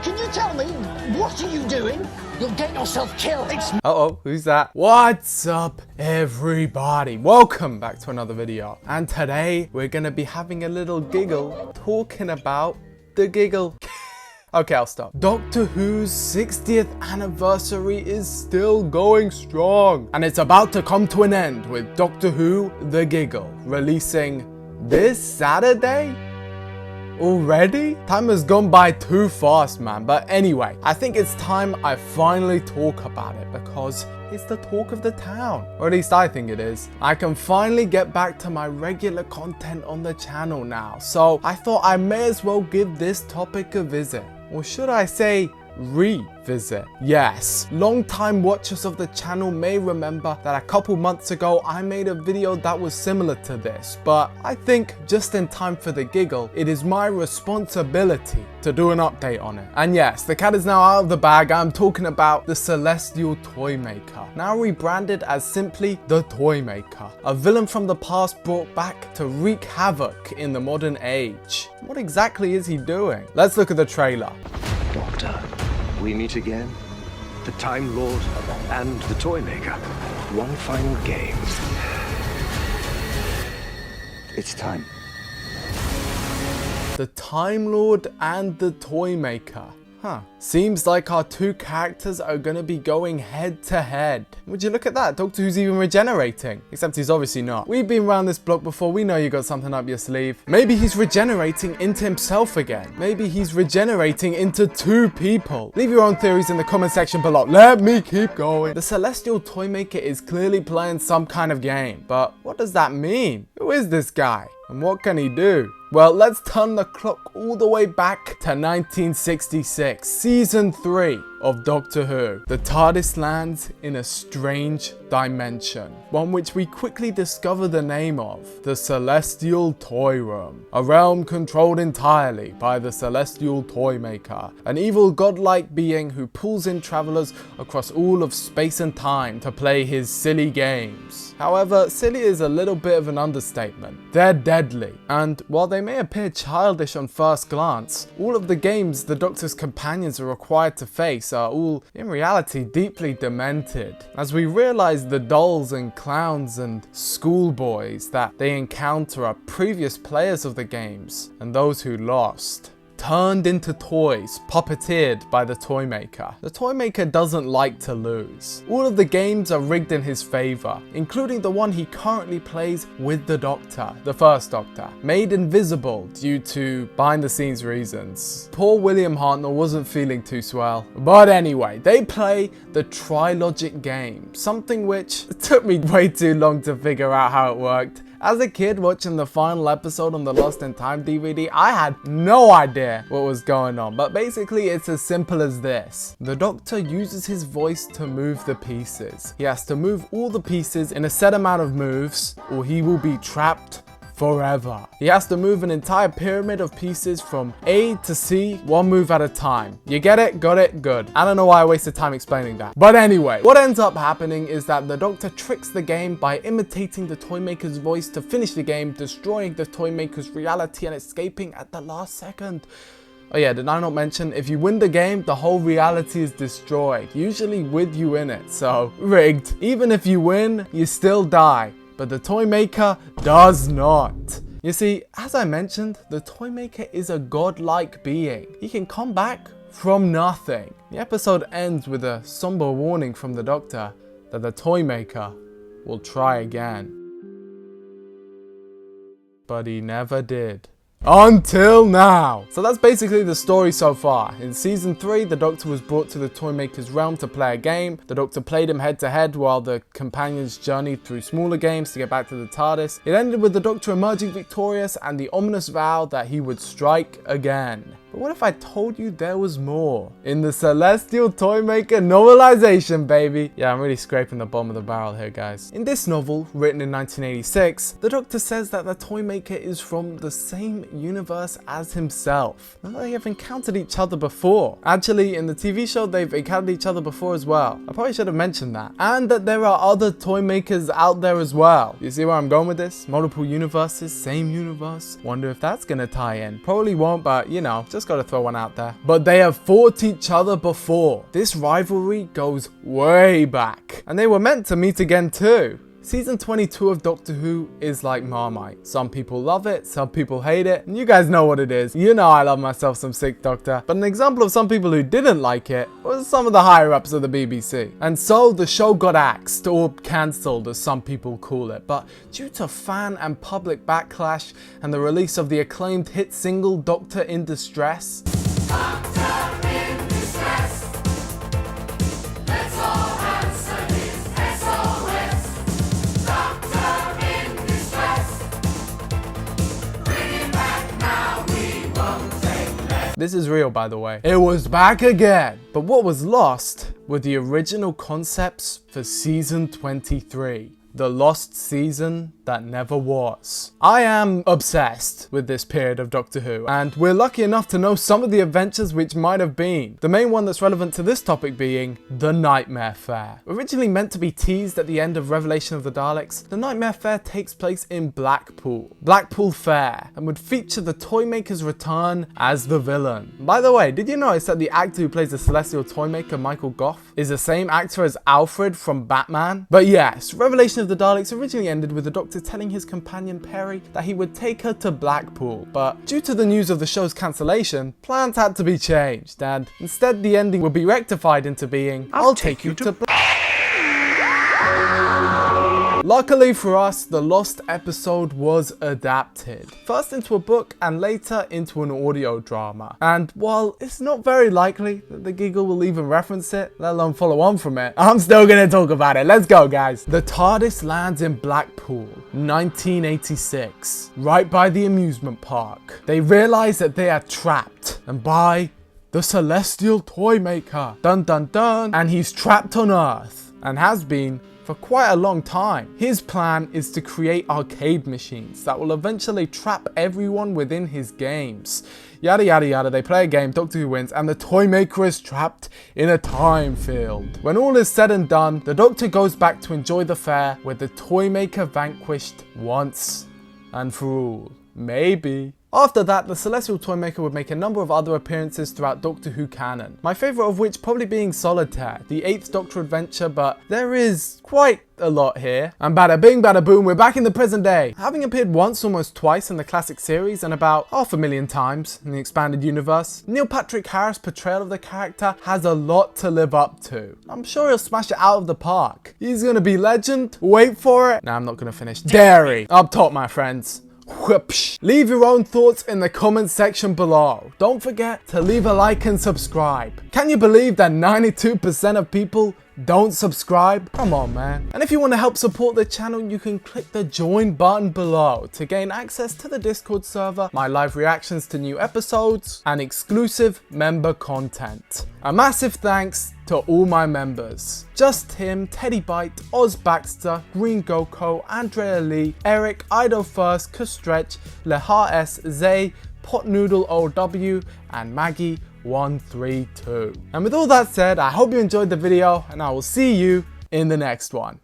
Can you tell me, what are you doing? You'll get yourself killed. Uh-oh, who's that? What's up, everybody? Welcome back to another video. And today, we're gonna be having a little giggle talking about the Giggle. Okay, I'll stop. Doctor Who's 60th anniversary is still going strong. And it's about to come to an end with Doctor Who, The Giggle, releasing this Saturday? Already? Time has gone by too fast, man. But anyway, I think it's time I finally talk about it because it's the talk of the town. Or at least I think it is. I can finally get back to my regular content on the channel now. So I thought I may as well give this topic a visit. Or should I say, revisit. Yes, long-time watchers of the channel may remember that a couple months ago I made a video that was similar to this, but I think just in time for the Giggle, it is my responsibility to do an update on it. And yes, the cat is now out of the bag. I'm talking about the Celestial Toymaker, now rebranded as simply the Toymaker, a villain from the past brought back to wreak havoc in the modern age. What exactly is he doing? Let's look at the trailer. Doctor, we meet again. The Time Lord and the Toymaker. One final game. It's time. The Time Lord and the Toymaker. Huh. Seems like our two characters are gonna be going head to head. Would you look at that? Doctor Who's even regenerating. Except he's obviously not. We've been around this block before. We know you got something up your sleeve. Maybe he's regenerating into himself again. Maybe he's regenerating into two people. Leave your own theories in the comment section below. Let me keep going. The Celestial Toymaker is clearly playing some kind of game. But what does that mean? Who is this guy? And what can he do? Well, let's turn the clock all the way back to 1966, season 3 of Doctor Who. The TARDIS lands in a strange dimension, one which we quickly discover the name of, the Celestial Toy Room, a realm controlled entirely by the Celestial Toymaker, an evil godlike being who pulls in travelers across all of space and time to play his silly games. However, silly is a little bit of an understatement. They're deadly, and while they may appear childish on first glance, all of the games the Doctor's companions are required to face are all, in reality, deeply demented, as we realize the dolls and clowns and schoolboys that they encounter are previous players of the games and those who lost. Turned into toys, puppeteered by the Toymaker. The Toymaker doesn't like to lose. All of the games are rigged in his favor, including the one he currently plays with the Doctor, the first Doctor, made invisible due to behind-the-scenes reasons. Poor William Hartnell wasn't feeling too swell. But anyway, they play the Trilogic game, something which took me way too long to figure out how it worked. As a kid watching the final episode on the Lost in Time DVD, I had no idea what was going on, but basically it's as simple as this. The Doctor uses his voice to move the pieces. He has to move all the pieces in a set amount of moves, or he will be trapped forever. He has to move an entire pyramid of pieces from A to C, one move at a time. You get it? Got it? Good. I don't know why I wasted time explaining that. But anyway, what ends up happening is that the Doctor tricks the game by imitating the Toymaker's voice to finish the game, destroying the Toymaker's reality and escaping at the last second. Oh yeah, did I not mention, if you win the game, the whole reality is destroyed, usually with you in it, so rigged. Even if you win, you still die. But the Toymaker does not. You see, as I mentioned, the Toymaker is a godlike being. He can come back from nothing. The episode ends with a somber warning from the Doctor that the Toymaker will try again. But he never did. Until now. So that's basically the story so far. In season 3, the Doctor was brought to the Toymaker's realm to play a game. The Doctor played him head to head while the companions journeyed through smaller games to get back to the TARDIS. It ended with the Doctor emerging victorious and the ominous vow that he would strike again. But what if I told you there was more? In the Celestial Toymaker novelization, baby. Yeah, I'm really scraping the bottom of the barrel here, guys. In this novel, written in 1986, the Doctor says that the Toymaker is from the same universe as himself. And they have encountered each other before. Actually, in the TV show, they've encountered each other before as well. I probably should have mentioned that. And that there are other Toymakers out there as well. You see where I'm going with this? Multiple universes, same universe. Wonder if that's gonna tie in. Probably won't, but you know, just Just gotta throw one out there. But they have fought each other before. This rivalry goes way back. And they were meant to meet again too. Season 22 of Doctor Who is like Marmite. Some people love it, some people hate it, and you guys know what it is. You know I love myself some Sick Doctor. But an example of some people who didn't like it was some of the higher ups of the BBC. And so the show got axed, or cancelled as some people call it. But due to fan and public backlash and the release of the acclaimed hit single Doctor in Distress, Doctor in distress. Let's all answer his SOS. Doctor in distress. Bring him back now, we won't take less. this is real by the way, it was back again. But what was lost were the original concepts for season 23. The lost season that never was. I am obsessed with this period of Doctor Who, and we're lucky enough to know some of the adventures which might have been. The main one that's relevant to this topic being the Nightmare Fair. Originally meant to be teased at the end of Revelation of the Daleks, the Nightmare Fair takes place in Blackpool Fair, and would feature the Toymaker's return as the villain. By the way, did you notice that the actor who plays the Celestial Toymaker, Michael Gough, is the same actor as Alfred from Batman? But yes, Revelation of the Daleks originally ended with the Doctor telling his companion Perry that he would take her to Blackpool, but due to the news of the show's cancellation, plans had to be changed, and instead the ending would be rectified into being, I'll take you to Blackpool. Luckily for us, the lost episode was adapted, first into a book and later into an audio drama. And while it's not very likely that the Giggle will even reference it, let alone follow on from it, I'm still gonna talk about it. Let's go, guys. The TARDIS lands in Blackpool, 1986, right by the amusement park. They realize that they are trapped, and by the Celestial Toymaker. Dun dun dun. And he's trapped on Earth, and has been for quite a long time. His plan is to create arcade machines that will eventually trap everyone within his games. Yada yada yada, they play a game, Doctor Who wins, and the Toymaker is trapped in a time field. When all is said and done, the Doctor goes back to enjoy the fair with the Toymaker vanquished once and for all. Maybe. After that, the Celestial Toymaker would make a number of other appearances throughout Doctor Who canon. My favourite of which probably being Solitaire, the 8th Doctor adventure, but there is quite a lot here. And bada bing bada boom, we're back in the present day. Having appeared once, almost twice in the classic series and about 500,000 times in the expanded universe, Neil Patrick Harris' portrayal of the character has a lot to live up to. I'm sure he'll smash it out of the park. He's gonna be legend, wait for it. Nah, I'm not gonna finish. Dairy, up top my friends. Whoopsh. Leave your own thoughts in the comment section below. Don't forget to leave a like and subscribe. Can you believe that 92% of people don't subscribe? Come on, man. And if you want to help support the channel, you can click the join button below to gain access to the Discord server, my live reactions to new episodes, and exclusive member content. A massive thanks to all my members: Just Him, Teddy Bite, Oz Baxter, Green Goko, Andrea Lee, Eric, Ido First, Kustretch, Lehar S, Zay, Potnoodle OW, and Maggie 132. And with all that said, I hope you enjoyed the video, and I will see you in the next one.